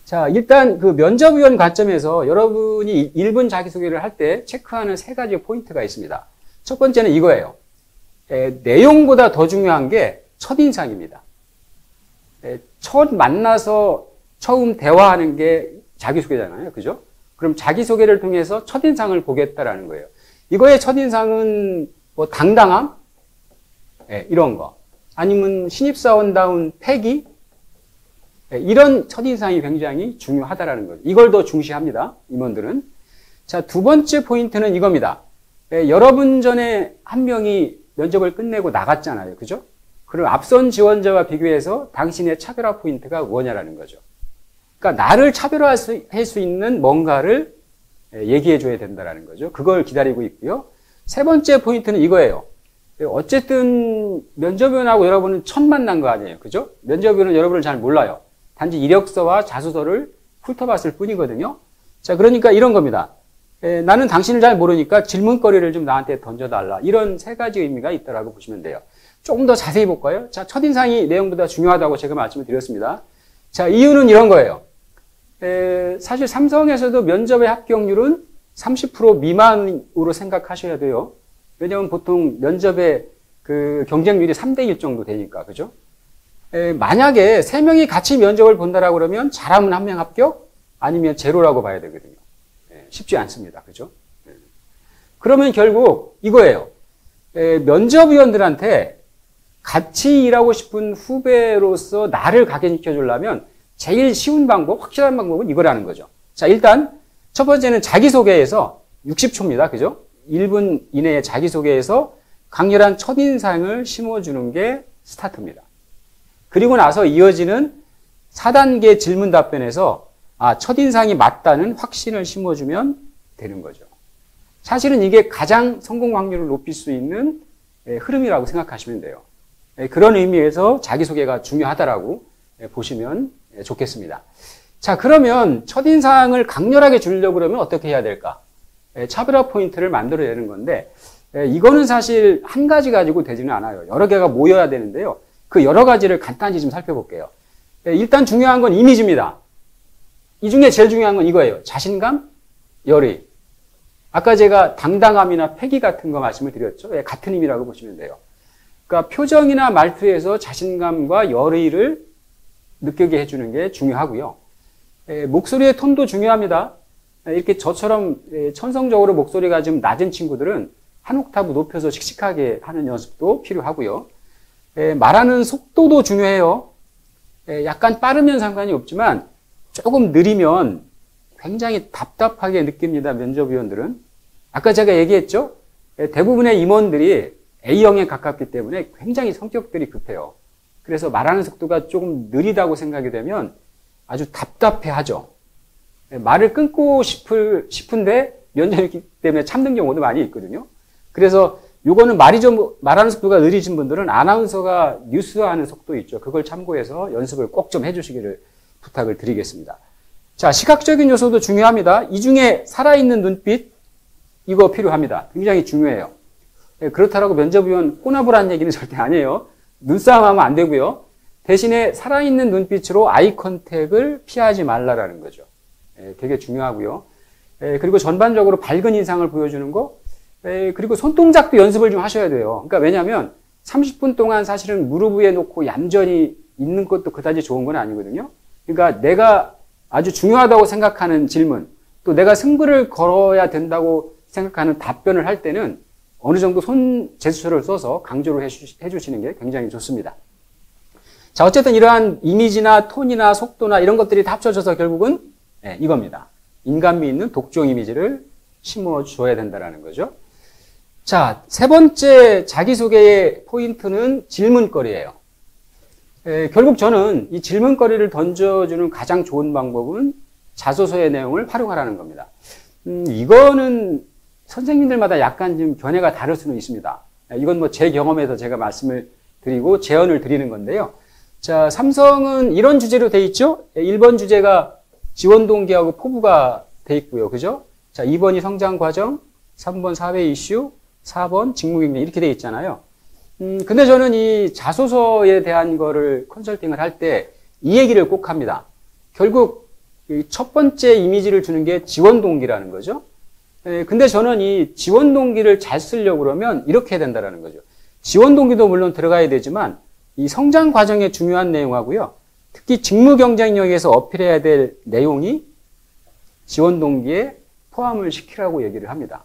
자, 일단 그 면접위원 관점에서 여러분이 1분 자기소개를 할 때 체크하는 3가지 포인트가 있습니다. 첫 번째는 이거예요. 내용보다 더 중요한 게 첫인상입니다. 첫 만나서 처음 대화하는 게 자기소개잖아요. 그죠? 그럼 자기소개를 통해서 첫인상을 보겠다라는 거예요. 이거의 첫인상은 뭐 당당함? 이런 거. 아니면 신입사원다운 패기? 이런 첫인상이 굉장히 중요하다라는 거죠. 이걸 더 중시합니다. 임원들은. 자, 두 번째 포인트는 이겁니다. 여러분 전에 한 명이 면접을 끝내고 나갔잖아요. 그죠? 그럼 앞선 지원자와 비교해서 당신의 차별화 포인트가 뭐냐라는 거죠. 그러니까 나를 차별화할 수 있는 뭔가를 얘기해 줘야 된다라는 거죠. 그걸 기다리고 있고요. 세 번째 포인트는 이거예요. 어쨌든 면접위원하고 여러분은 처음 만난 거 아니에요. 그죠? 면접위원은 여러분을 잘 몰라요. 단지 이력서와 자소서를 훑어봤을 뿐이거든요. 자, 그러니까 이런 겁니다. 나는 당신을 잘 모르니까 질문거리를 좀 나한테 던져달라. 이런 3가지 의미가 있다라고 보시면 돼요. 조금 더 자세히 볼까요? 자, 첫인상이 내용보다 중요하다고 제가 말씀을 드렸습니다. 자, 이유는 이런 거예요. 사실 삼성에서도 면접의 합격률은 30% 미만으로 생각하셔야 돼요. 왜냐하면 보통 면접의 그 경쟁률이 3대1 정도 되니까, 그죠? 만약에 3명이 같이 면접을 본다라고 그러면 잘하면 1명 합격, 아니면 제로라고 봐야 되거든요. 쉽지 않습니다. 그죠? 그러면 결국 이거예요. 면접위원들한테 같이 일하고 싶은 후배로서 나를 각인시켜 주려면 제일 쉬운 방법, 확실한 방법은 이거라는 거죠. 자, 일단 첫 번째는 자기소개에서 60초입니다. 그죠? 1분 이내에 자기소개에서 강렬한 첫인상을 심어주는 게 스타트입니다. 그리고 나서 이어지는 4단계 질문 답변에서 첫인상이 맞다는 확신을 심어주면 되는 거죠. 사실은 이게 가장 성공 확률을 높일 수 있는 흐름이라고 생각하시면 돼요. 그런 의미에서 자기소개가 중요하다라고 보시면 좋겠습니다. 자, 그러면 첫인상을 강렬하게 주려고 그러면 어떻게 해야 될까? 차별화 포인트를 만들어내는 건데, 이거는 사실 한 가지 가지고 되지는 않아요. 여러 개가 모여야 되는데요. 그 여러 가지를 간단히 좀 살펴볼게요. 일단 중요한 건 이미지입니다. 이 중에 제일 중요한 건 이거예요. 자신감, 열의. 아까 제가 당당함이나 패기 같은 거 말씀을 드렸죠. 같은 의미라고 보시면 돼요. 그러니까 표정이나 말투에서 자신감과 열의를 느끼게 해주는 게 중요하고요. 목소리의 톤도 중요합니다. 이렇게 저처럼 천성적으로 목소리가 좀 낮은 친구들은 한 옥타브 높여서 씩씩하게 하는 연습도 필요하고요. 말하는 속도도 중요해요. 약간 빠르면 상관이 없지만 조금 느리면 굉장히 답답하게 느낍니다. 면접위원들은. 아까 제가 얘기했죠. 대부분의 임원들이 A형에 가깝기 때문에 굉장히 성격들이 급해요. 그래서 말하는 속도가 조금 느리다고 생각이 되면 아주 답답해하죠. 말을 끊고 싶은데 면접이기 때문에 참는 경우도 많이 있거든요. 그래서 요거는 말하는 속도가 느리신 분들은 아나운서가 뉴스하는 속도 있죠. 그걸 참고해서 연습을 꼭 좀 해주시기를 부탁을 드리겠습니다. 자, 시각적인 요소도 중요합니다. 이 중에 살아있는 눈빛, 이거 필요합니다. 굉장히 중요해요. 그렇다고 면접위원 꼬나보라는 얘기는 절대 아니에요. 눈싸움 하면 안 되고요. 대신에 살아있는 눈빛으로 아이 컨택을 피하지 말라라는 거죠. 되게 중요하고요. 그리고 전반적으로 밝은 인상을 보여주는 거, 그리고 손동작도 연습을 좀 하셔야 돼요. 그러니까 왜냐하면 30분 동안 사실은 무릎 위에 놓고 얌전히 있는 것도 그다지 좋은 건 아니거든요. 그러니까 내가 아주 중요하다고 생각하는 질문, 또 내가 승부를 걸어야 된다고 생각하는 답변을 할 때는 어느 정도 손 제스처를 써서 강조를 해주시는 게 굉장히 좋습니다. 자, 어쨌든 이러한 이미지나 톤이나 속도나 이런 것들이 다 합쳐져서 결국은 이겁니다. 인간미 있는 독종 이미지를 심어줘야 된다는 거죠. 자, 세 번째 자기소개의 포인트는 질문거리예요. 결국 저는 이 질문거리를 던져주는 가장 좋은 방법은 자소서의 내용을 활용하라는 겁니다. 이거는 선생님들마다 약간 좀 견해가 다를 수는 있습니다. 이건 뭐 제 경험에서 제가 말씀을 드리고 제언을 드리는 건데요. 자, 삼성은 이런 주제로 돼 있죠? 1번 주제가 지원 동기하고 포부가 돼 있고요. 그죠? 자, 2번이 성장 과정, 3번 사회 이슈, 4번 직무 경쟁 이렇게 돼 있잖아요. 근데 저는 이 자소서에 대한 거를 컨설팅을 할 때 이 얘기를 꼭 합니다. 결국 첫 번째 이미지를 주는 게 지원 동기라는 거죠. 근데 저는 이 지원 동기를 잘 쓰려고 그러면 이렇게 해야 된다는 거죠. 지원 동기도 물론 들어가야 되지만 이 성장 과정에 중요한 내용하고요. 특히 직무 경쟁력에서 어필해야 될 내용이 지원 동기에 포함을 시키라고 얘기를 합니다.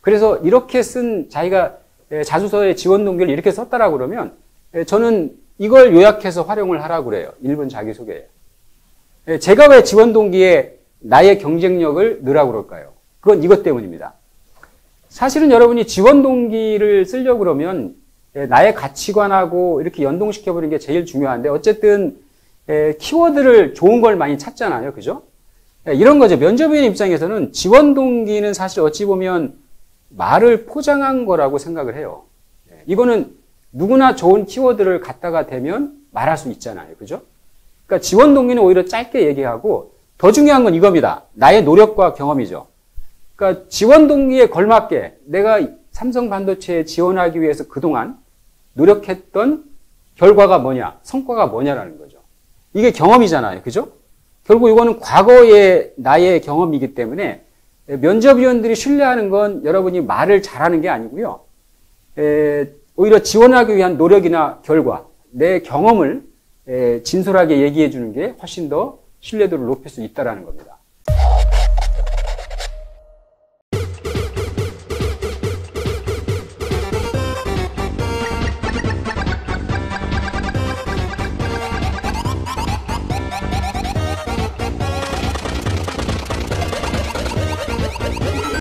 그래서 이렇게 쓴 자기가 자소서에 지원 동기를 이렇게 썼다라고 그러면 저는 이걸 요약해서 활용을 하라고 그래요. 1분 자기소개에. 제가 왜 지원 동기에 나의 경쟁력을 넣으라고 그럴까요? 그건 이것 때문입니다. 사실은 여러분이 지원 동기를 쓰려고 그러면 나의 가치관하고 이렇게 연동시켜버리는 게 제일 중요한데 어쨌든 키워드를 좋은 걸 많이 찾잖아요. 그죠? 이런 거죠. 면접위원 입장에서는 지원 동기는 사실 어찌 보면 말을 포장한 거라고 생각을 해요. 이거는 누구나 좋은 키워드를 갖다가 대면 말할 수 있잖아요. 그죠? 그러니까 지원 동기는 오히려 짧게 얘기하고 더 중요한 건 이겁니다. 나의 노력과 경험이죠. 그러니까 지원 동기에 걸맞게 내가 삼성 반도체에 지원하기 위해서 그동안 노력했던 결과가 뭐냐, 성과가 뭐냐라는 거죠. 이게 경험이잖아요. 그죠? 결국 이거는 과거의 나의 경험이기 때문에 면접위원들이 신뢰하는 건 여러분이 말을 잘하는 게 아니고요. 오히려 지원하기 위한 노력이나 결과, 내 경험을 진솔하게 얘기해 주는 게 훨씬 더 신뢰도를 높일 수 있다는 겁니다.